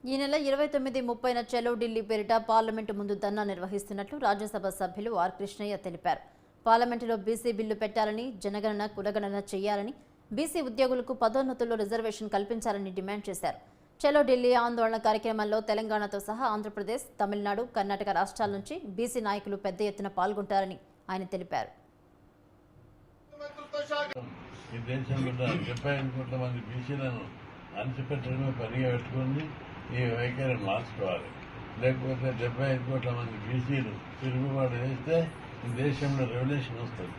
ఈ నెల 29-30న చలో ఢిల్లీ పేరిట పార్లమెంటు ముందు ధర్నా నిర్వహిస్తున్నట్లు రాజ్యసభ సభ్యులు ఆర్ కృష్ణయ్య తెలిపారు. పార్లమెంటులో బీసీ బిల్లు పెట్టాలని, జనగణన కులగణన చేయాలని, బీసీ ఉద్యోగులకు పదోన్నతుల్లో రిజర్వేషన్ కల్పించాలని డిమాండ్ చేశారు. చలో ఢిల్లీ ఆందోళన కార్యక్రమంలో తెలంగాణతో సహా ఆంధ్రప్రదేశ్, తమిళనాడు, కర్ణాటక రాష్ట్రాల నుంచి బీసీ నాయకులు పెద్ద ఎత్తున పాల్గొంటారని ఆయన తెలిపారు. ఈ దేశంలో 75 కోట్ల మంది బీసీలను అణచిపెట్టడమే పనిగా పెట్టుకుని ఈ వైఖరి మార్చుకోవాలి. లేకపోతే 75 కోట్ల మంది బీసీలు తిరుగుబాటు చేస్తే ఈ దేశంలో రెవల్యూషన్ వస్తుంది.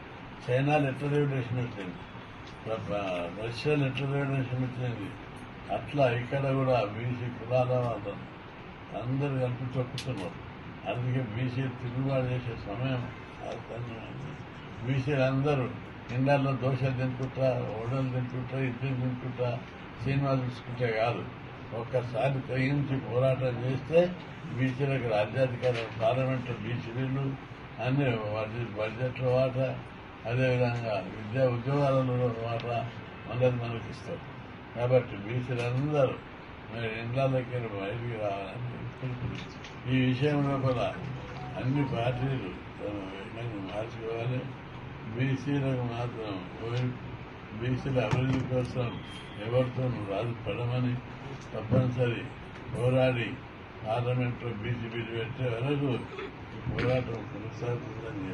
చైనాలో ఎట్లా రెవల్యూషన్ వచ్చింది, రష్యాలో ఎట్లా రెవల్యూషన్ వచ్చింది, అట్లా ఇక్కడ కూడా బీసీ కులాల వాళ్ళు అందరూ కలిపి తొక్కుతున్నారు. అందుకే బీసీలు తిరుగుబాటు చేసే సమయం బీసీలు అందరూ ఇండ్లలో దోశలు తినుకుంటా, ఓడలు తినుకుంటా, ఇడ్లీలు తినుకుంటా, సినిమాలు చూసుకుంటే కాదు, ఒక్కసారి తెగించి పోరాటం చేస్తే బీసీలకు రాజ్యాధికారం, పార్లమెంటు బీసీలు అన్ని బడ్జెట్లో వాటా, అదేవిధంగా విద్యా ఉద్యోగాలలో వాటా అందరూ మనకి ఇస్తారు. కాబట్టి బీసీలందరూ మరి ఇండ్లకి బయటికి రావాలని ఈ విషయంలో కూడా అన్ని పార్టీలు మార్చుకోవాలి. బీసీలకు మాత్రం బీసీల అభివృద్ధి కోసం ఎవరితో రాజు పడమని తప్పనిసరి పోరాడి పార్లమెంట్లో బీసీ బిల్లు పెట్టే వరకు పోరాటం కొనసాగుతుందని